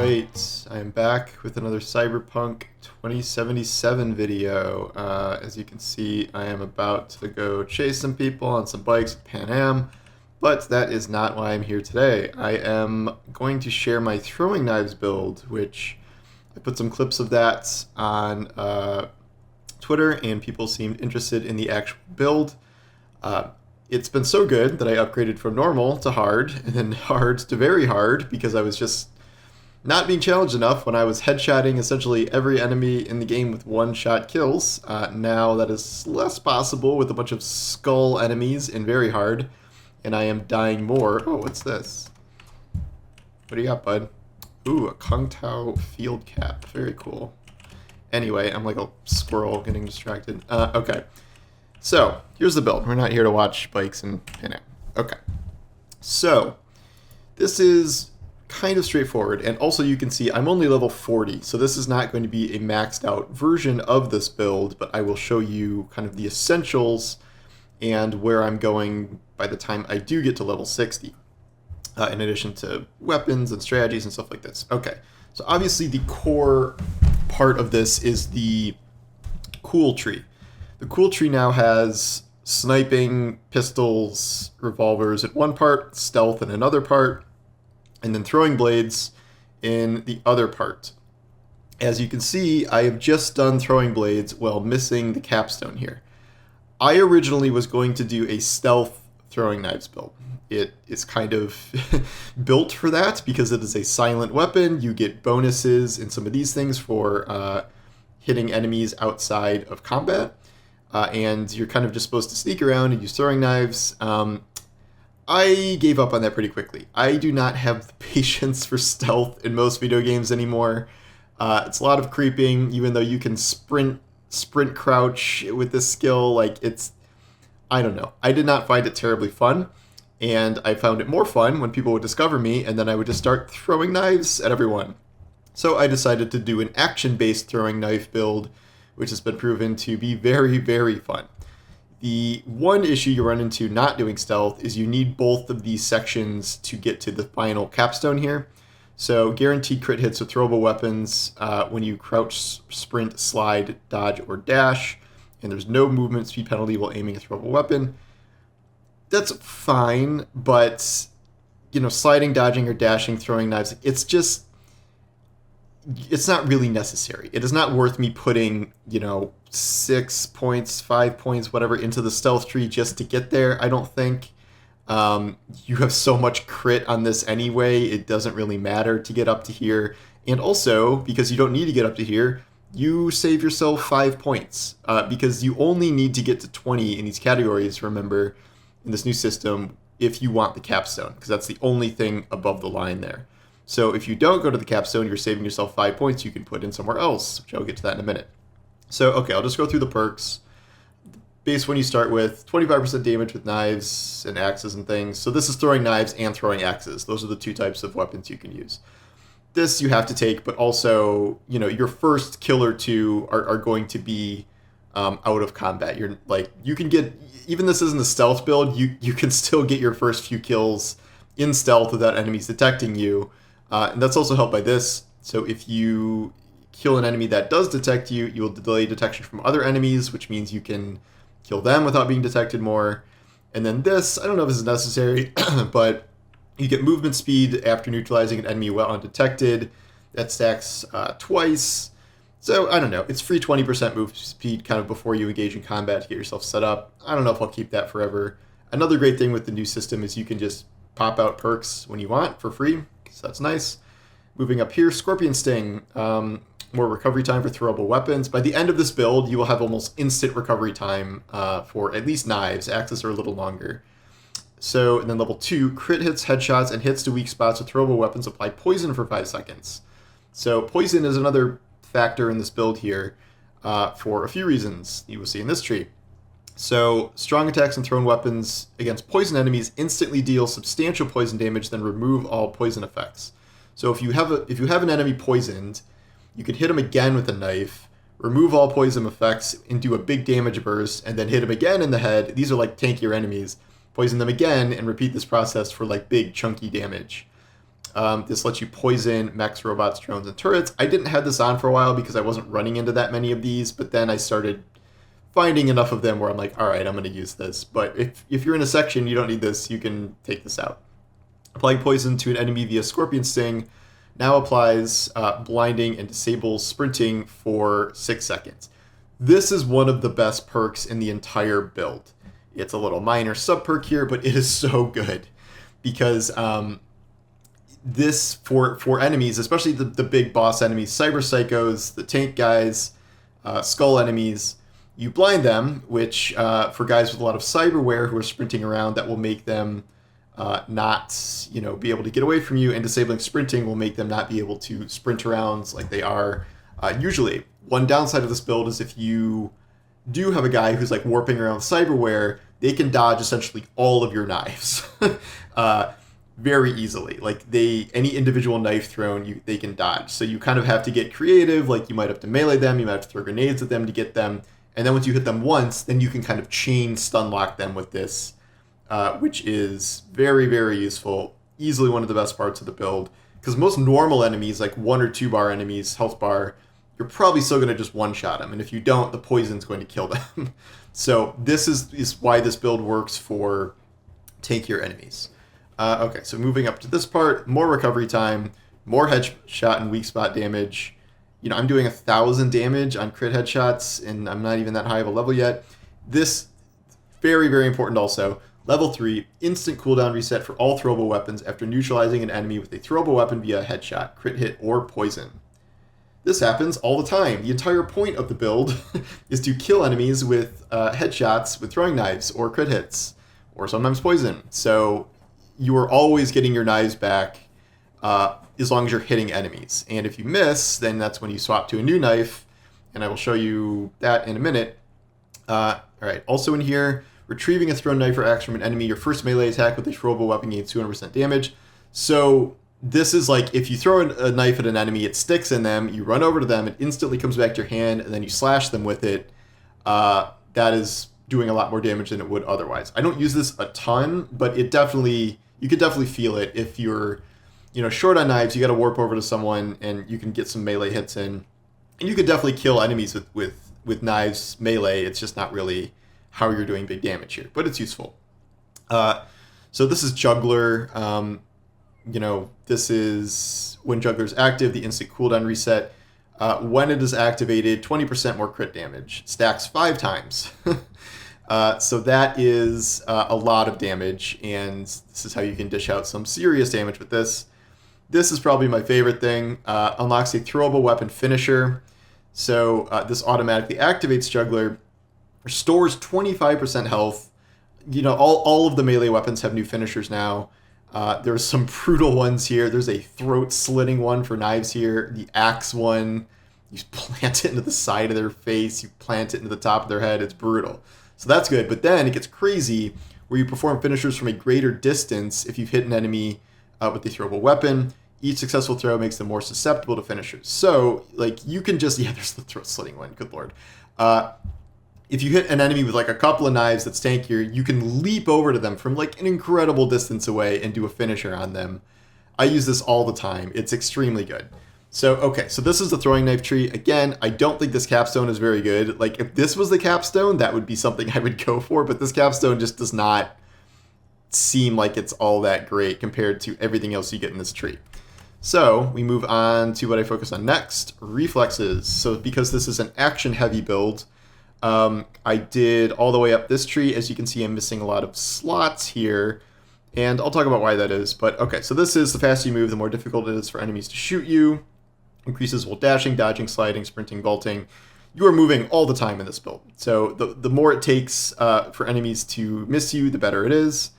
Alright, I am back with another Cyberpunk 2077 video. As you can see, I am about to go chase some people on some bikes with Pan Am, but that is not why I'm here today. I am going to share my throwing knives build, which I put some clips of that on Twitter, and people seemed interested in the actual build. It's been so good that I upgraded from normal to hard, and then hard to very hard, because I was just not being challenged enough when I was headshotting essentially every enemy in the game with one-shot kills. Now that is less possible with a bunch of skull enemies in very hard, and I am dying more. Oh, what's this? What do you got, bud? Ooh, a Kung Tao field cap. Very cool. Anyway, I'm like a squirrel getting distracted. Okay. So, here's the build. We're not here to watch bikes and okay. So, this is kind of straightforward, and also you can see I'm only level 40, so this is not going to be a maxed out version of this build, but I will show you kind of the essentials and where I'm going by the time I do get to level 60, in addition to weapons and strategies and stuff like this. Okay, so obviously the core part of this is the cool tree. The cool tree now has sniping, pistols, revolvers at one part, stealth in another part, and then throwing blades in the other part. As you can see, I have just done throwing blades while missing the capstone here. I originally was going to do a stealth throwing knives build. It is kind of built for that because it is a silent weapon. You get bonuses in some of these things for hitting enemies outside of combat. And you're kind of just supposed to sneak around and use throwing knives. I gave up on that pretty quickly. I do not have the patience for stealth in most video games anymore. It's a lot of creeping, even though you can sprint crouch with this skill. Like, I don't know. I did not find it terribly fun, and I found it more fun when people would discover me, and then I would just start throwing knives at everyone. So I decided to do an action-based throwing knife build, which has been proven to be very, very fun. The one issue you run into not doing stealth is you need both of these sections to get to the final capstone here. So guaranteed crit hits with throwable weapons when you crouch, sprint, slide, dodge, or dash, and there's no movement speed penalty while aiming a throwable weapon. That's fine, but sliding, dodging, or dashing, throwing knives, it's not really necessary. It is not worth me putting, 6 points, 5 points, whatever, into the stealth tree just to get there, I don't think. You have so much crit on this anyway, it doesn't really matter to get up to here. And also, because you don't need to get up to here, you save yourself 5 points. Because you only need to get to 20 in these categories, remember, in this new system, if you want the capstone, because that's the only thing above the line there. So if you don't go to the capstone, you're saving yourself 5 points you can put in somewhere else, which I'll get to that in a minute. So, okay, I'll just go through the perks. Base one you start with, 25% damage with knives and axes and things. So this is throwing knives and throwing axes. Those are the two types of weapons you can use. This you have to take, but also, your first kill or two are going to be out of combat. You can get, even this isn't a stealth build, you can still get your first few kills in stealth without enemies detecting you. And that's also helped by this. So if you kill an enemy that does detect you, you will delay detection from other enemies, which means you can kill them without being detected more. And then this, I don't know if this is necessary, but you get movement speed after neutralizing an enemy while undetected. That stacks twice. So I don't know. It's free 20% move speed kind of before you engage in combat to get yourself set up. I don't know if I'll keep that forever. Another great thing with the new system is you can just pop out perks when you want for free. So that's nice. Moving up here, Scorpion Sting. More recovery time for throwable weapons. By the end of this build, you will have almost instant recovery time for at least knives. Axes are a little longer. So, and then level 2, crit hits, headshots, and hits to weak spots with throwable weapons apply poison for 5 seconds. So poison is another factor in this build here for a few reasons you will see in this tree. So, strong attacks and thrown weapons against poison enemies instantly deal substantial poison damage, then remove all poison effects. So if you have an enemy poisoned, you could hit him again with a knife, remove all poison effects, and do a big damage burst, and then hit him again in the head. These are like tankier enemies. Poison them again, and repeat this process for like big chunky damage. This lets you poison mechs, robots, drones, and turrets. I didn't have this on for a while because I wasn't running into that many of these, but then I started finding enough of them where I'm like, all right, I'm going to use this. But if you're in a section, you don't need this, you can take this out. Applying poison to an enemy via Scorpion Sting now applies blinding and disables sprinting for 6 seconds. This is one of the best perks in the entire build. It's a little minor sub perk here, but it is so good because this for enemies, especially the big boss enemies, cyber psychos, the tank guys, skull enemies, you blind them, which for guys with a lot of cyberware who are sprinting around, that will make them not be able to get away from you, and disabling sprinting will make them not be able to sprint around like they are usually. One downside of this build is if you do have a guy who's like warping around cyberware, they can dodge essentially all of your knives very easily. Like any individual knife thrown, they can dodge. So you kind of have to get creative. Like you might have to melee them, you might have to throw grenades at them to get them, and then once you hit them once, then you can kind of chain stun lock them with this, which is very, very useful. Easily one of the best parts of the build, because most normal enemies, like 1 or 2 bar enemies, health bar, you're probably still going to just one-shot them, and if you don't, the poison's going to kill them. So this is why this build works for tankier enemies. Okay, so moving up to this part, more recovery time, more headshot and weak spot damage. I'm doing 1,000 damage on crit headshots, and I'm not even that high of a level yet. This, very, very important also. Level 3, instant cooldown reset for all throwable weapons after neutralizing an enemy with a throwable weapon via headshot, crit hit, or poison. This happens all the time. The entire point of the build is to kill enemies with headshots with throwing knives or crit hits, or sometimes poison. So you are always getting your knives back as long as you're hitting enemies. And if you miss, then that's when you swap to a new knife, and I will show you that in a minute. All right, also in here, retrieving a thrown knife or axe from an enemy, your first melee attack with a throwable weapon gains 200% damage. So this is like, if you throw a knife at an enemy, it sticks in them, you run over to them, it instantly comes back to your hand, and then you slash them with it. That is doing a lot more damage than it would otherwise. I don't use this a ton, but you could definitely feel it. If you're short on knives, you got to warp over to someone, and you can get some melee hits in. And you could definitely kill enemies with knives melee. It's just not really how you're doing big damage here, but it's useful. So this is Juggler. This is when Juggler's active, the instant cooldown reset. When it is activated, 20% more crit damage. Stacks 5 times. So that is a lot of damage, and this is how you can dish out some serious damage with this. This is probably my favorite thing. Unlocks a throwable weapon finisher. So this automatically activates Juggler. Restores 25% health. All of the melee weapons have new finishers now. There's some brutal ones here. There's a throat-slitting one for knives here. The axe one, you plant it into the side of their face. You plant it into the top of their head. It's brutal. So that's good. But then it gets crazy where you perform finishers from a greater distance if you've hit an enemy with a throwable weapon. Each successful throw makes them more susceptible to finishers. So, you can just... Yeah, there's the throat-slitting one. Good lord. If you hit an enemy with a couple of knives that's tankier, you can leap over to them from an incredible distance away and do a finisher on them. I use this all the time. It's extremely good. So, okay, so this is the throwing knife tree. Again, I don't think this capstone is very good. If this was the capstone, that would be something I would go for, but this capstone just does not seem like it's all that great compared to everything else you get in this tree. So, we move on to what I focus on next, Reflexes. So, because this is an action-heavy build, I did all the way up this tree. As you can see, I'm missing a lot of slots here, and I'll talk about why that is. But okay, so this is the faster you move, the more difficult it is for enemies to shoot you. Increases while dashing, dodging, sliding, sprinting, vaulting. You are moving all the time in this build. So the more it takes for enemies to miss you, the better it is.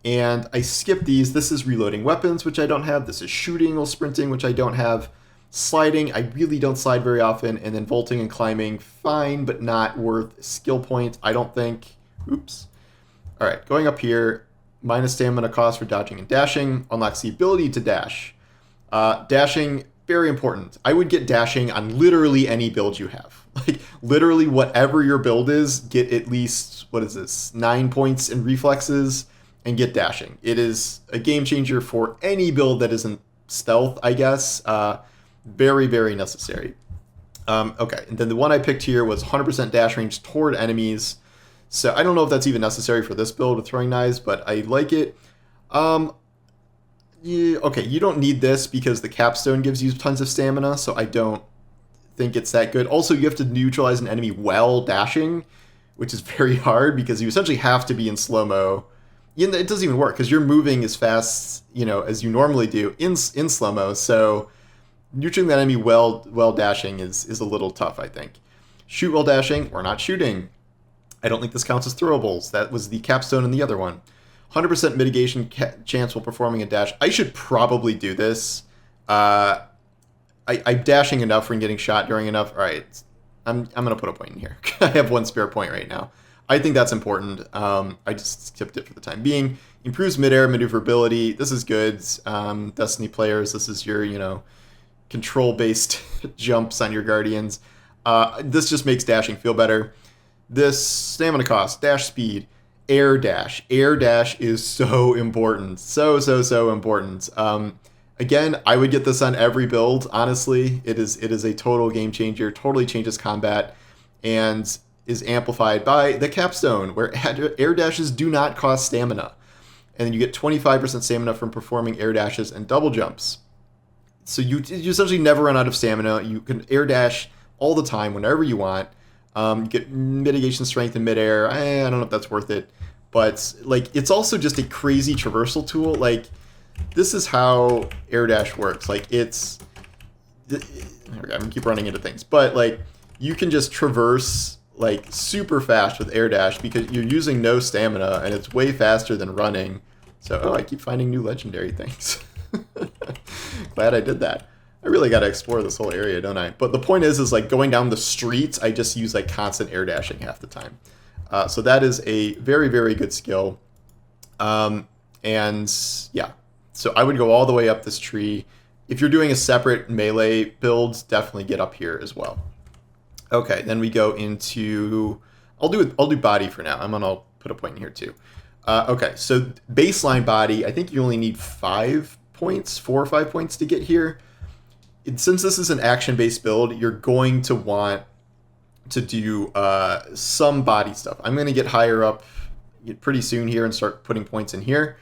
And I skipped these. This is reloading weapons, which I don't have. This is shooting while sprinting, which I don't have. Sliding, I really don't slide very often. And then vaulting and climbing, fine, but not worth a skill point, I don't think. Oops. All right, going up here, minus stamina cost for dodging and dashing. Unlocks the ability to dash. Dashing, very important. I would get dashing on literally any build you have. Literally whatever your build is, get at least, 9 points in reflexes. and get dashing. It is a game changer for any build that isn't stealth, I guess. Very, very necessary. Okay, and then the one I picked here was 100% dash range toward enemies. So I don't know if that's even necessary for this build with throwing knives, but I like it. Yeah, okay, you don't need this because the capstone gives you tons of stamina, so I don't think it's that good. Also, you have to neutralize an enemy while dashing, which is very hard because you essentially have to be in slow-mo. It doesn't even work because you're moving as fast, as you normally do in slow-mo, so neutering that enemy while dashing is a little tough, I think. Shoot while dashing, we're not shooting. I don't think this counts as throwables. That was the capstone in the other one. 100% mitigation chance while performing a dash. I should probably do this. I'm dashing enough when getting shot during enough. All right, I'm going to put a point in here. I have one spare point right now. I think that's important. I just skipped it for the time being. Improves midair maneuverability. This is good. Destiny players, this is your, control-based jumps on your guardians. This just makes dashing feel better. This stamina cost, dash speed, air dash. Air dash is so important. So important. Again, I would get this on every build, honestly. It is a total game changer, totally changes combat, and is amplified by the capstone, where air dashes do not cost stamina. And then you get 25% stamina from performing air dashes and double jumps. So you essentially never run out of stamina. You can air dash all the time, whenever you want. You get mitigation strength in midair. I don't know if that's worth it. But it's also just a crazy traversal tool. This is how air dash works. I'm gonna keep running into things, but you can just traverse super fast with air dash because you're using no stamina and it's way faster than running. So I keep finding new legendary things. Glad I did that. I really got to explore this whole area, don't I? But the point is going down the streets, I just use constant air dashing half the time. So that is a very, very good skill. And yeah, so I would go all the way up this tree. If you're doing a separate melee build, definitely get up here as well. Okay, then we go into, I'll do body for now. I'll put a point in here too. Okay, so baseline body, I think you only need 5 points, 4 or 5 points to get here. Since this is an action-based build, you're going to want to do some body stuff. I'm going to get higher up pretty soon here and start putting points in here.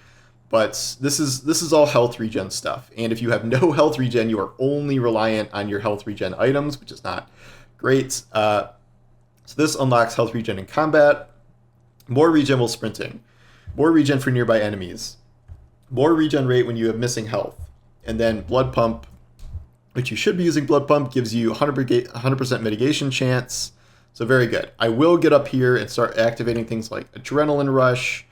But this is all health regen stuff. And if you have no health regen, you are only reliant on your health regen items, which is not great. So this unlocks health regen in combat. More regen while sprinting. More regen for nearby enemies. More regen rate when you have missing health. And then blood pump, which you should be using blood pump, gives you 100% mitigation chance. So very good. I will get up here and start activating things like adrenaline rush.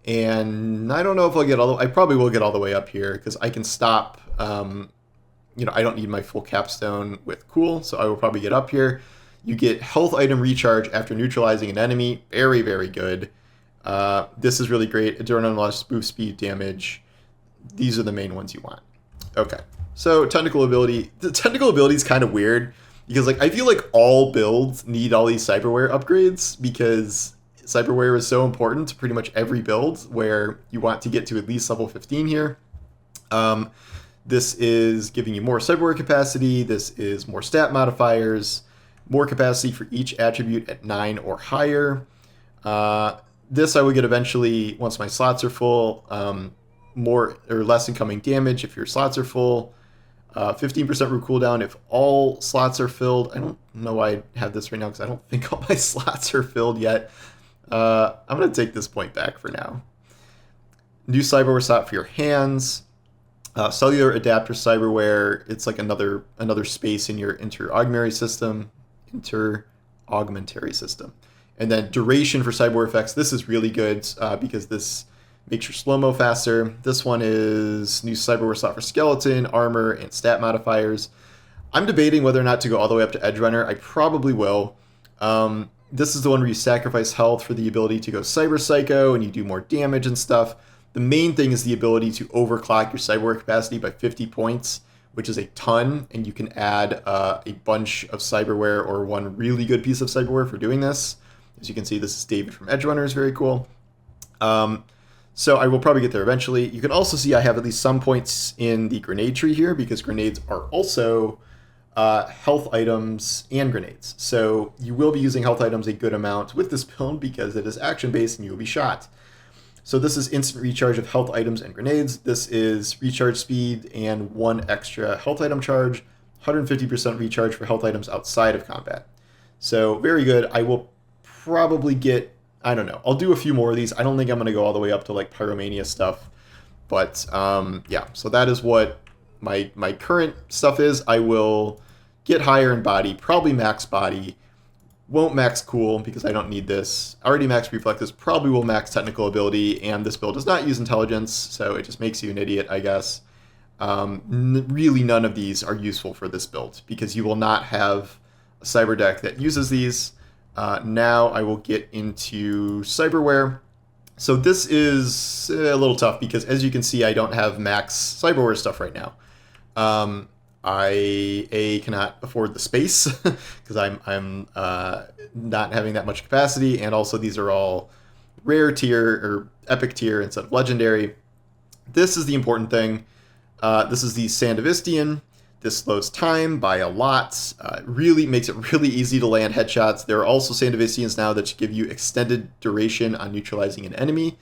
And I don't know if I probably will get all the way up here because I can stop. I don't need my full capstone with cool, so I will probably get up here. You get health item recharge after neutralizing an enemy. Very, very good. This is really great. Adrenaline rush, boost speed, damage. These are the main ones you want. Okay. So technical ability. The technical ability is kind of weird because I feel like all builds need all these cyberware upgrades because cyberware is so important to pretty much every build where you want to get to at least level 15 here. This is giving you more cyberware capacity. This is more stat modifiers, more capacity for each attribute at 9 or higher. This I will get eventually once my slots are full. More or less incoming damage if your slots are full. 15% root cooldown if all slots are filled. I don't know why I have this right now because I don't think all my slots are filled yet. I'm going to take this point back for now. New cyberware slot for your hands. Cellular adapter cyberware. It's another space in your interaugmentary system. And then duration for cyberware effects. This is really good because this makes your slow-mo faster. This one is new cyberware slot for skeleton, armor, and stat modifiers. I'm debating whether or not to go all the way up to Edge Runner. I probably will. This is the one where you sacrifice health for the ability to go Cyber Psycho and you do more damage and stuff. The main thing is the ability to overclock your cyberware capacity by 50 points, which is a ton, and you can add a bunch of cyberware or one really good piece of cyberware for doing this. As you can see, this is David from Edge Runner, is very cool. So I will probably get there eventually. You can also see I have at least some points in the grenade tree here because grenades are also health items and grenades. So you will be using health items a good amount with this build because it is action-based and you will be shot. So this is instant recharge of health items and grenades. This is recharge speed and 1 extra health item charge, 150% recharge for health items outside of combat. So very good. I will probably get, I don't know, I'll do a few more of these. I don't think I'm going to go all the way up to like Pyromania stuff. But yeah, so that is what my current stuff is. I will get higher in body, probably max body. Won't max cool because I don't need this. Already max reflexes, probably will max technical ability, and this build does not use intelligence, so it just makes you an idiot, I guess. Really none of these are useful for this build because you will not have a cyber deck that uses these. Now I will get into Cyberware. So this is a little tough because as you can see, I don't have max Cyberware stuff right now. I cannot afford the space because I'm not having that much capacity, and also these are all rare tier or epic tier instead of legendary. This is the important thing. This is the Sandovistian. This slows time by a lot. Really makes it really easy to land headshots. There are also Sandovistians now that give you extended duration on neutralizing an enemy.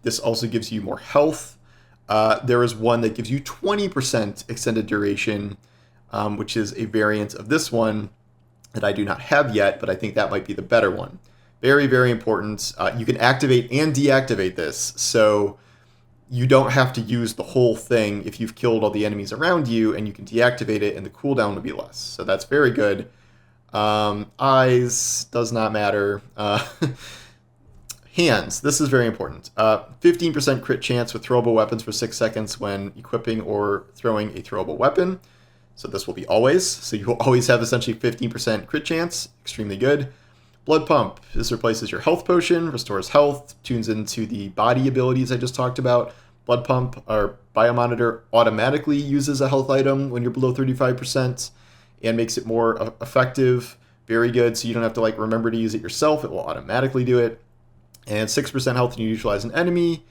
This also gives you more health. There is one that gives you 20% extended duration, which is a variant of this one that I do not have yet, but I think that might be the better one. Very, very important. You can activate and deactivate this, so you don't have to use the whole thing if you've killed all the enemies around you, and you can deactivate it, and the cooldown will be less. So that's very good. Eyes does not matter. Hands, this is very important. 15% crit chance with throwable weapons for 6 seconds when equipping or throwing a throwable weapon. So this will be always. So you will always have essentially 15% crit chance. Extremely good. Blood Pump. This replaces your health potion, restores health, tunes into the body abilities I just talked about. Blood Pump or Biomonitor automatically uses a health item when you're below 35% and makes it more effective. Very good. So you don't have to like remember to use it yourself. It will automatically do it. And 6% health when you neutralize an enemy.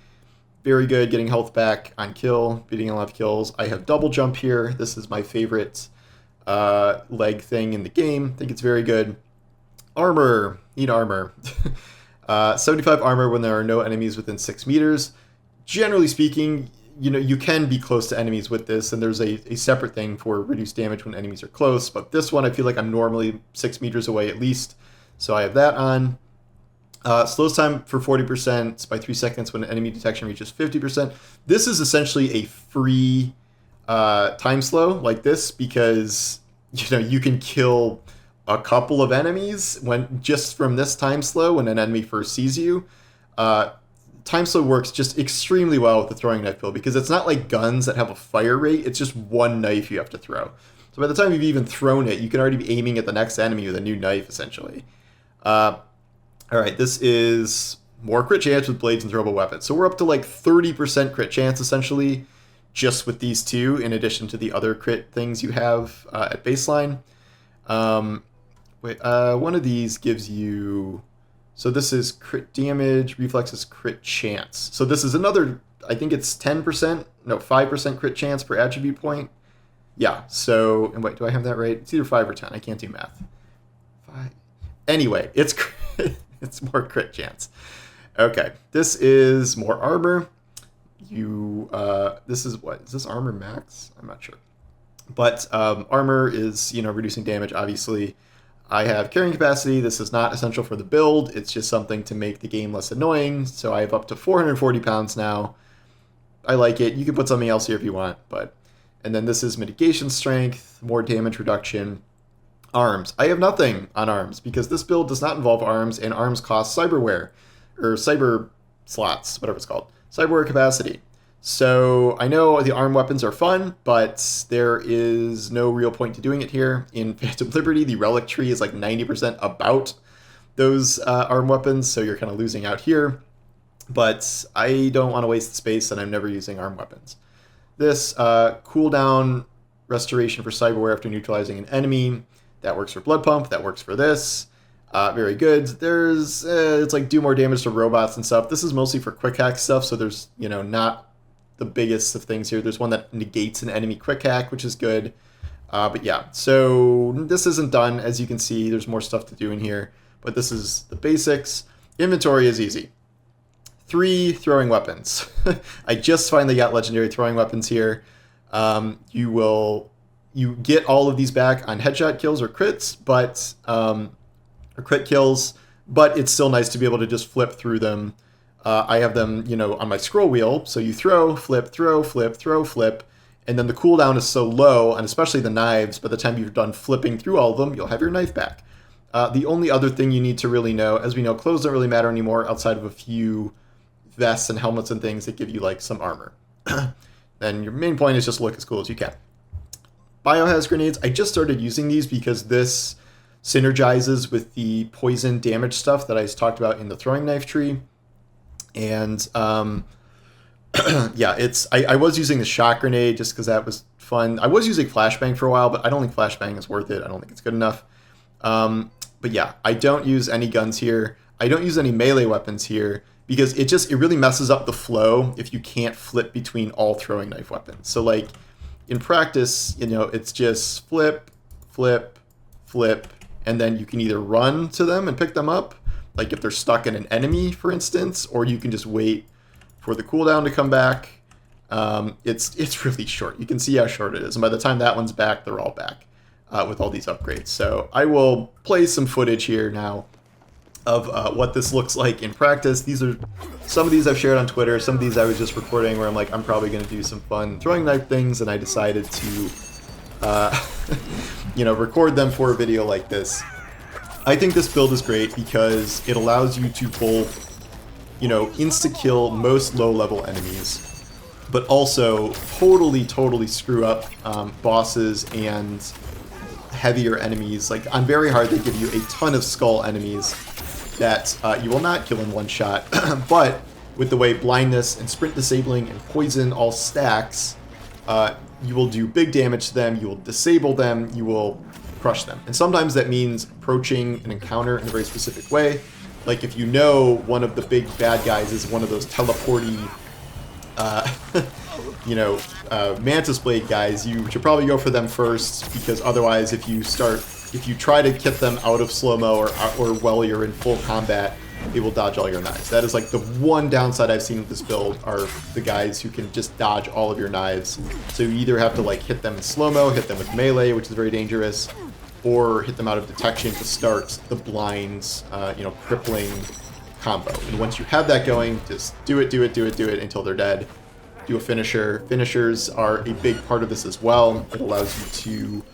Very good, getting health back on kill, beating a lot of kills. I have double jump here. This is my favorite leg thing in the game. I think it's very good. Armor, need armor. 75 armor when there are no enemies within 6 meters. Generally speaking, you know, you can be close to enemies with this, and there's a separate thing for reduced damage when enemies are close. But this one, I feel like I'm normally 6 meters away at least, so I have that on. Slows time for 40% by 3 seconds when enemy detection reaches 50%. This is essentially a free time slow like this because you can kill a couple of enemies when just from this time slow when an enemy first sees you. Time slow works just extremely well with the throwing knife build because it's not like guns that have a fire rate. It's just one knife you have to throw. So by the time you've even thrown it, you can already be aiming at the next enemy with a new knife essentially. All right, this is more crit chance with blades and throwable weapons. So we're up to like 30% crit chance essentially just with these two in addition to the other crit things you have at baseline. One of these gives you... So this is crit damage, reflexes, crit chance. So this is another, I think it's 5% crit chance per attribute point. Yeah, so, and wait, do I have that right? It's either 5 or 10. I can't do math. 5. Anyway, it's it's more crit chance. Okay, this is more armor. This is what? Is this armor max? I'm not sure. But armor is, reducing damage, obviously. I have carrying capacity. This is not essential for the build. It's just something to make the game less annoying. So I have up to 440 pounds now. I like it. You can put something else here if you want. And then this is mitigation strength, more damage reduction. Arms. I have nothing on arms because this build does not involve arms, and arms cost cyberware, or cyber slots, whatever it's called. Cyberware capacity. So I know the arm weapons are fun, but there is no real point to doing it here. In Phantom Liberty, the relic tree is like 90% about those arm weapons, so you're kind of losing out here. But I don't want to waste the space, and I'm never using arm weapons. This cooldown restoration for cyberware after neutralizing an enemy. That works for Blood Pump. That works for this. Very good. There's it's like do more damage to robots and stuff. This is mostly for quick hack stuff, so there's not the biggest of things here. There's one that negates an enemy quick hack, which is good. But yeah, so this isn't done. As you can see, there's more stuff to do in here, but this is the basics. Inventory is easy. 3 throwing weapons. I just finally got legendary throwing weapons here. You get all of these back on headshot kills or crits, but or crit kills, but it's still nice to be able to just flip through them. I have them, on my scroll wheel, so you throw, flip, throw, flip, throw, flip, and then the cooldown is so low, and especially the knives, by the time you've done flipping through all of them, you'll have your knife back. The only other thing you need to really know, as we know, clothes don't really matter anymore outside of a few vests and helmets and things that give you like some armor. Then your main point is just look as cool as you can. Biohazard grenades, I just started using these because this synergizes with the poison damage stuff that I talked about in the throwing knife tree. And yeah, I was using the shot grenade just because that was fun. I was using flashbang for a while, but I don't think flashbang is worth it. I don't think it's good enough. But yeah, I don't use any guns here. I don't use any melee weapons here because it really messes up the flow if you can't flip between all throwing knife weapons. So like in practice, it's just flip, flip, flip, and then you can either run to them and pick them up, like if they're stuck in an enemy, for instance, or you can just wait for the cooldown to come back. It's really short. You can see how short it is, and by the time that one's back, they're all back with all these upgrades. So I will play some footage here now of what this looks like in practice. Some of these I've shared on Twitter, some of these I was just recording where I'm like, I'm probably going to do some fun throwing knife things, and I decided to record them for a video like this. I think this build is great because it allows you to both, insta-kill most low-level enemies, but also totally screw up bosses and heavier enemies. Like on very hard, they give you a ton of skull enemies that you will not kill in one shot, but with the way blindness and sprint disabling and poison all stacks, you will do big damage to them, you will disable them, you will crush them. And sometimes that means approaching an encounter in a very specific way. Like if one of the big bad guys is one of those teleporty, Mantis Blade guys, you should probably go for them first, because otherwise if you try to get them out of slow-mo or while you're in full combat, they will dodge all your knives. That is like the one downside I've seen with this build, are the guys who can just dodge all of your knives. So you either have to like hit them in slow-mo, hit them with melee, which is very dangerous, or hit them out of detection to start the blinds, crippling combo. And once you have that going, just do it until they're dead. Do a finisher. Finishers are a big part of this as well. It allows you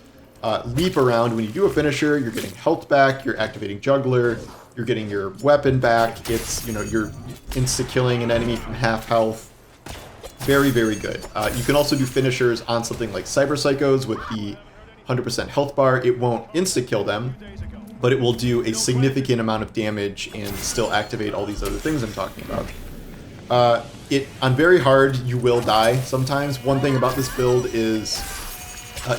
to leap around. When you do a finisher, you're getting health back, you're activating juggler, you're getting your weapon back. It's, you're insta-killing an enemy from half health. Very, very good. You can also do finishers on something like Cyber Psychos with the 100% health bar. It won't insta-kill them, but it will do a significant amount of damage and still activate all these other things I'm talking about. On very hard, you will die sometimes. One thing about this build is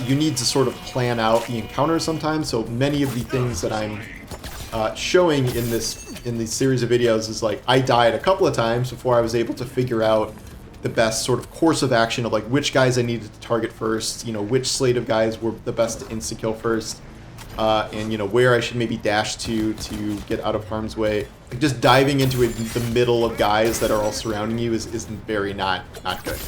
you need to sort of plan out the encounter sometimes. So many of the things that I'm showing in this series of videos is like I died a couple of times before I was able to figure out the best sort of course of action of like which guys I needed to target first, which slate of guys were the best to insta-kill first, and where I should maybe dash to get out of harm's way. Like just diving into the middle of guys that are all surrounding you is very not good.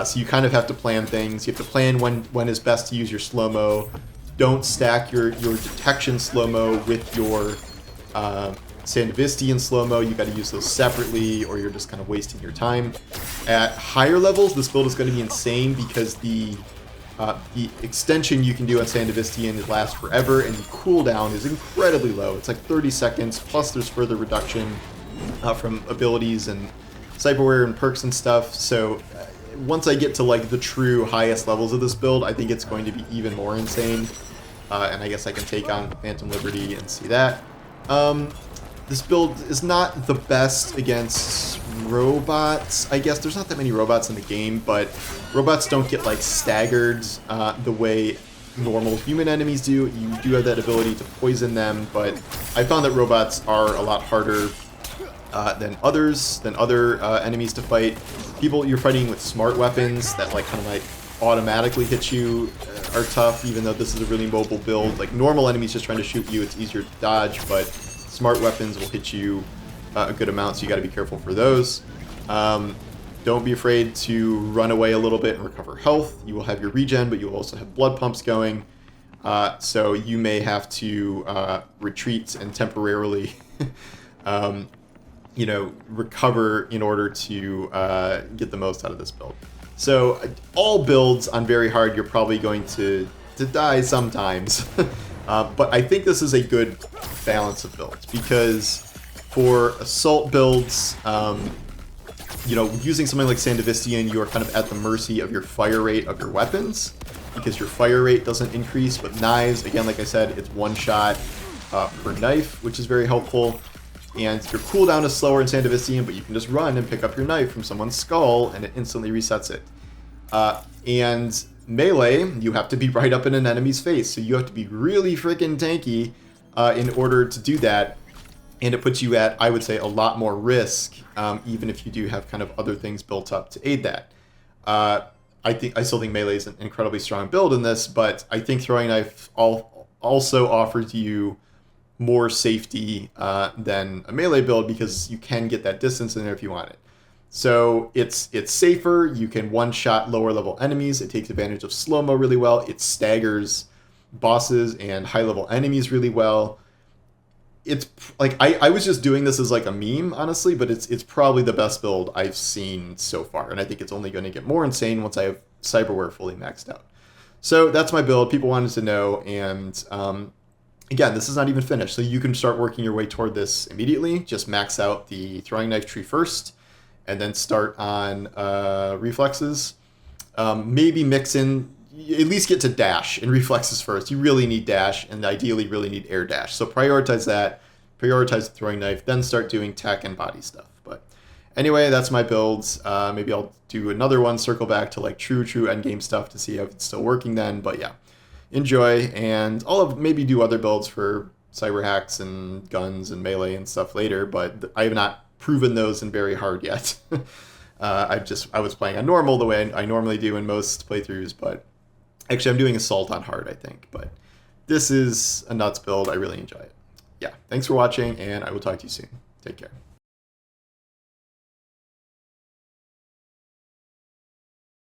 So you kind of have to plan things. You have to plan when is best to use your slow-mo. Don't stack your detection slow-mo with your Sandevistian slow-mo. You got to use those separately, or you're just kind of wasting your time. At higher levels, this build is going to be insane because the extension you can do on Sandevistian lasts forever, and the cooldown is incredibly low. It's like 30 seconds, plus there's further reduction from abilities and Cyberware and perks and stuff. So once I get to like the true highest levels of this build, I think it's going to be even more insane. And I guess I can take on Phantom Liberty and see that. This build is not the best against robots. I guess there's not that many robots in the game, but robots don't get like staggered the way normal human enemies do. You do have that ability to poison them, but I found that robots are a lot harder than other enemies to fight. People you're fighting with smart weapons that like kind of like automatically hit you are tough, even though this is a really mobile build. Like normal enemies just trying to shoot you, it's easier to dodge, but smart weapons will hit you a good amount, so you got to be careful for those. Don't be afraid to run away a little bit and recover health. You will have your regen, but you will also have blood pumps going. So you may have to retreat and temporarily, recover in order to get the most out of this build. So all builds on very hard, you're probably going to die sometimes. But I think this is a good balance of builds, because for assault builds, using something like Sandevistian, you are kind of at the mercy of your fire rate of your weapons, because your fire rate doesn't increase. But knives, again, like I said, it's one shot per knife, which is very helpful. And your cooldown is slower in Sandevistian, but you can just run and pick up your knife from someone's skull, and it instantly resets it. And melee, you have to be right up in an enemy's face, so you have to be really freaking tanky in order to do that. And it puts you at, I would say, a lot more risk, even if you do have kind of other things built up to aid that. I still think melee is an incredibly strong build in this, but I think throwing knife also offers you more safety than a melee build, because you can get that distance in there if you want it. So it's safer. You can one-shot lower-level enemies. It takes advantage of slow-mo really well. It staggers bosses and high-level enemies really well. It's like I was just doing this as like a meme, honestly, but it's probably the best build I've seen so far, and I think it's only going to get more insane once I have Cyberware fully maxed out. So that's my build. People wanted to know, and again, this is not even finished, so you can start working your way toward this immediately. Just max out the throwing knife tree first, and then start on reflexes. Maybe mix in, at least get to dash and reflexes first. You really need dash, and ideally really need air dash. So prioritize that, prioritize the throwing knife, then start doing tech and body stuff. But anyway, that's my builds. Maybe I'll do another one, circle back to like true endgame stuff to see if it's still working then. But yeah, enjoy, and I'll maybe do other builds for cyber hacks and guns and melee and stuff later, but I have not proven those in very hard yet. I was playing on normal the way I normally do in most playthroughs, but actually I'm doing assault on hard, I think. But this is a nuts build. I really enjoy it. Yeah, thanks for watching, and I will talk to you soon. Take care.